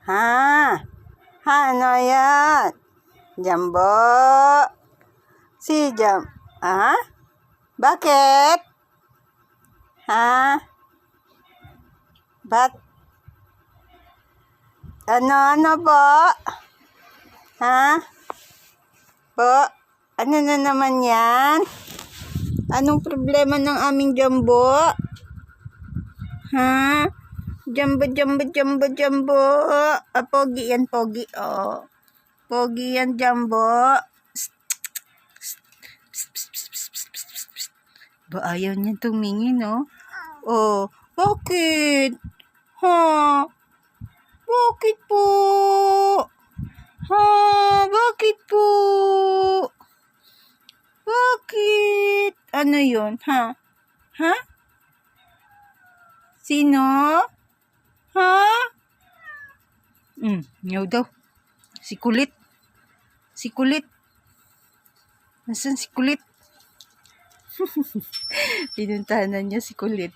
Ha? Ano yan? Jumbo? Si Ha? Bakit? Ha? Ano po? Ha? Po? Ano na naman yan? Anong problema ng aming Jumbo? Ha? Jumbo. Pogi yan, pogi. Oh. Pogi yan, Jumbo. Ba, ayaw niya tumingin, oh. Oh, bakit? Ha? Bakit po? Ha? Bakit po? Bakit? Ano yun? Ha? Ha? Sino? Ha? Nyaw daw. Si Kulit. Nasaan si Kulit? Pinuntahan na niya si Kulit.